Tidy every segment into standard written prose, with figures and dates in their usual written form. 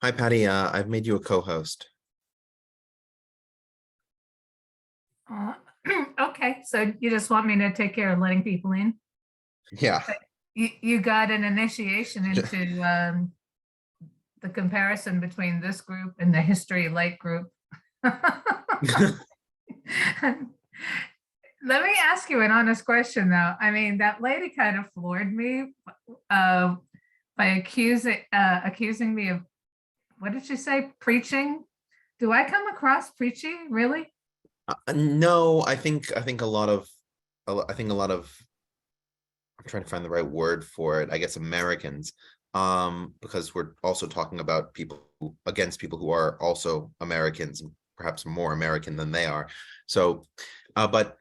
Hi, Patty. I've made you a co-host. Uh, Okay, so you just want me to take care of letting people in? Yeah. You got an initiation into the comparison between this group and the History Light group. Let me ask you an honest question, though. I mean, that lady kind of floored me uh, by accusing me of, what did she say? Preaching? Do I come across preaching, really? No, I think a lot of I think a lot of I'm trying to find the right word for it. I guess Americans, because we're also talking about against people who are also Americans, perhaps more American than they are. So, but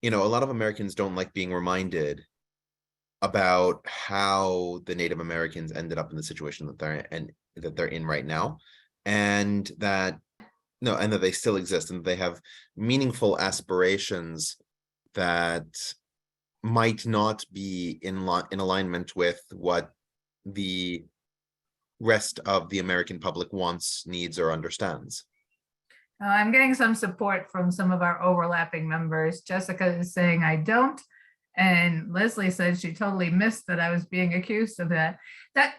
a lot of Americans don't like being reminded about how the Native Americans ended up in the situation that they're in right now, and that no, and that they still exist and they have meaningful aspirations that might not be in alignment with what the rest of the American public wants, needs, or understands. I'm getting some support from some of our overlapping members. Jessica is saying I don't. And Leslie said she totally missed that I was being accused of that.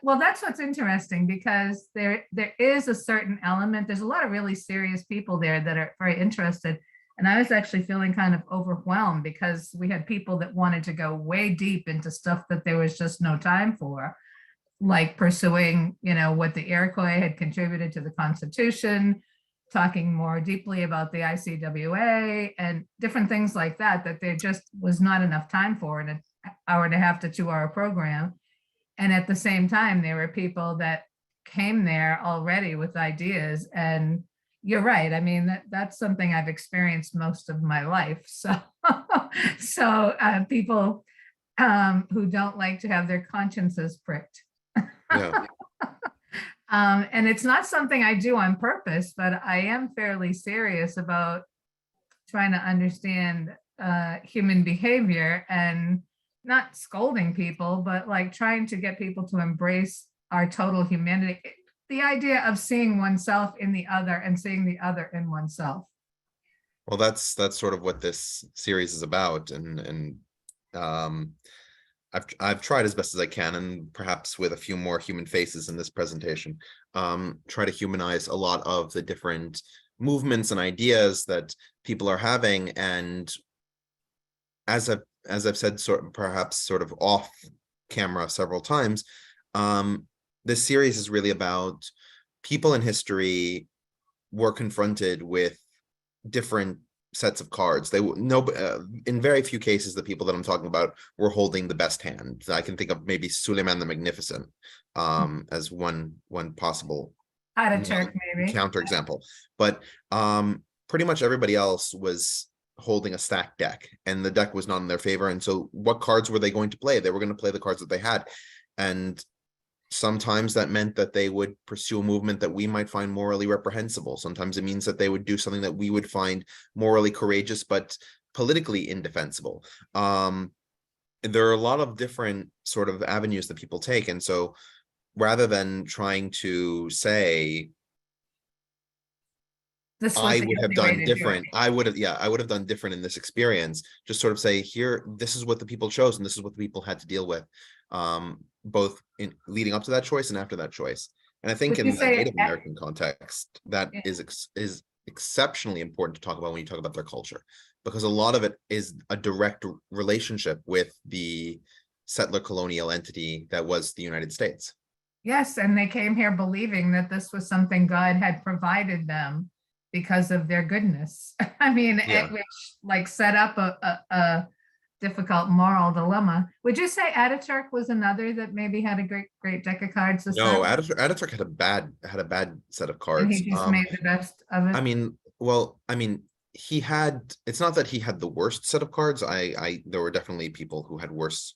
Well, that's what's interesting because there is a certain element. There's a lot of really serious people there that are very interested. And I was actually feeling kind of overwhelmed because we had people that wanted to go way deep into stuff that there was just no time for, like pursuing, what the Iroquois had contributed to the Constitution, talking more deeply about the ICWA and different things like that, that there just was not enough time for in an hour and a half to 2 hour program. And at the same time, there were people that came there already with ideas. And you're right. I mean, that's something I've experienced most of my life. So, people who don't like to have their consciences pricked. Yeah. And it's not something I do on purpose, but I am fairly serious about trying to understand human behavior and not scolding people, but like trying to get people to embrace our total humanity. The idea of seeing oneself in the other and seeing the other in oneself. Well, that's sort of what this series is about, and um, I've tried as best as I can, and perhaps with a few more human faces in this presentation, try to humanize a lot of the different movements and ideas that people are having. And as I've said, perhaps sort of off camera several times, this series is really about people in history were confronted with different sets of cards. They no in very few cases the people that I'm talking about were holding the best hand. I can think of maybe Suleiman the Magnificent as one possible Ataturk, maybe. counterexample, but pretty much everybody else was holding a stacked deck, and the deck was not in their favor. And so what cards were they going to play? They were going to play the cards that they had, and sometimes that meant that they would pursue a movement that we might find morally reprehensible. Sometimes it means that they would do something that we would find morally courageous but politically indefensible. There are a lot of different sort of avenues that people take, and so rather than trying to say This was I the would have only way done to do it. different. I would have done different in this experience. Just sort of say, here, this is what the people chose, and this is what the people had to deal with, both in leading up to that choice and after that choice. And I think Would you in the say, Native American context, that is exceptionally important to talk about when you talk about their culture, because a lot of it is a direct relationship with the settler colonial entity that was the United States. yes, and they came here believing that this was something God had provided them because of their goodness. I mean, Yeah. which like set up a difficult moral dilemma. Would you say Ataturk was another that maybe had a great deck of cards to No, start with, Ataturk had a bad set of and cards. he just made the best of it? I mean, he had, it's not that he had the worst set of cards. There were definitely people who had worse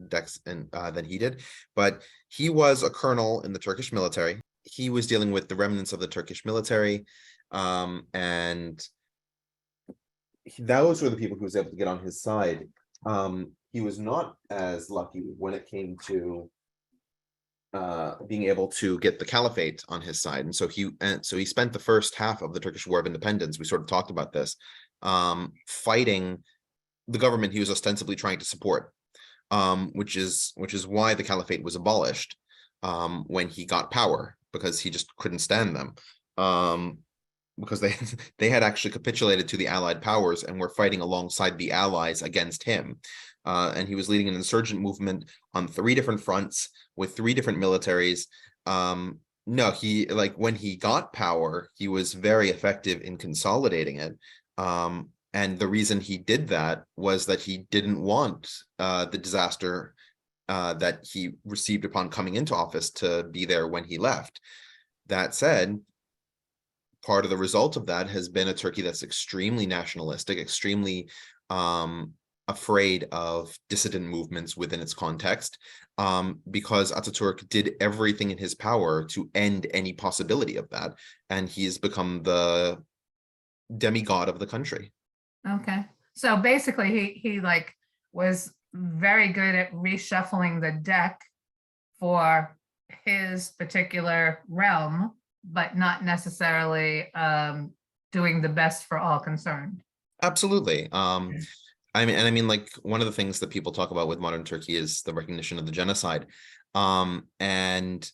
decks than he did, but he was a colonel in the Turkish military. He was dealing with the remnants of the Turkish military, and those were the people who was able to get on his side. He was not as lucky when it came to being able to get the caliphate on his side. And so he spent the first half of the Turkish War of Independence, we sort of talked about this, fighting the government he was ostensibly trying to support, which is why the caliphate was abolished when he got power, because he just couldn't stand them. Because they had actually capitulated to the Allied powers and were fighting alongside the Allies against him. And he was leading an insurgent movement on 3 different fronts with 3 different militaries. No, he, like, when he got power, he was very effective in consolidating it. And the reason he did that was that he didn't want the disaster that he received upon coming into office to be there when he left. That said, part of the result of that has been a Turkey that's extremely nationalistic, extremely afraid of dissident movements within its context, because Ataturk did everything in his power to end any possibility of that, and he's become the demigod of the country. Okay. So basically he like was very good at reshuffling the deck for his particular realm, but not necessarily doing the best for all concerned. Absolutely. I mean, like, one of the things that people talk about with modern Turkey is the recognition of the genocide. And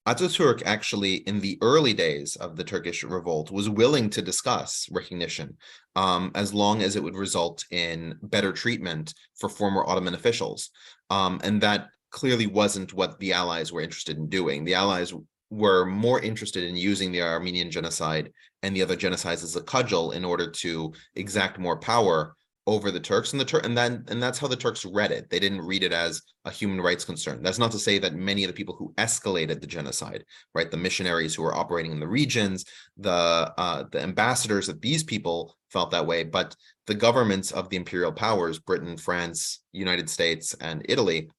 Ataturk actually, in the early days of the Turkish revolt, was willing to discuss recognition, as long as it would result in better treatment for former Ottoman officials. And that clearly wasn't what the Allies were interested in doing. The Allies were more interested in using the Armenian genocide and the other genocides as a cudgel in order to exact more power over the Turks, and that's how the Turks read it. They didn't read it as a human rights concern. That's not to say that many of the people who escalated the genocide, right, the missionaries who were operating in the regions, the ambassadors, that these people felt that way, but the governments of the imperial powers, Britain, France, United States, and Italy,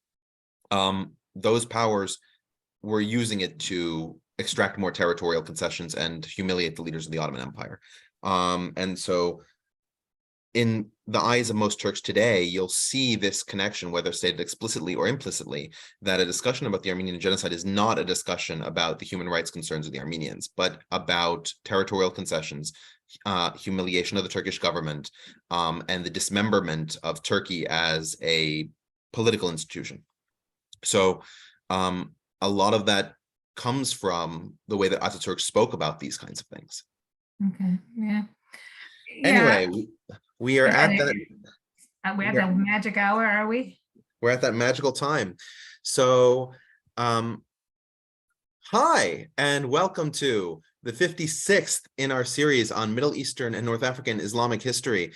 those powers were using it to extract more territorial concessions and humiliate the leaders of the Ottoman Empire. And so in the eyes of most Turks today, you'll see this connection, whether stated explicitly or implicitly, that a discussion about the Armenian genocide is not a discussion about the human rights concerns of the Armenians, but about territorial concessions, humiliation of the Turkish government, and the dismemberment of Turkey as a political institution. So a lot of that comes from the way that Ataturk spoke about these kinds of things. Okay, yeah. Anyway, we are at that. We have the magic hour, are we? We're at that magical time. So, hi, and welcome to the 56th in our series on Middle Eastern and North African Islamic history.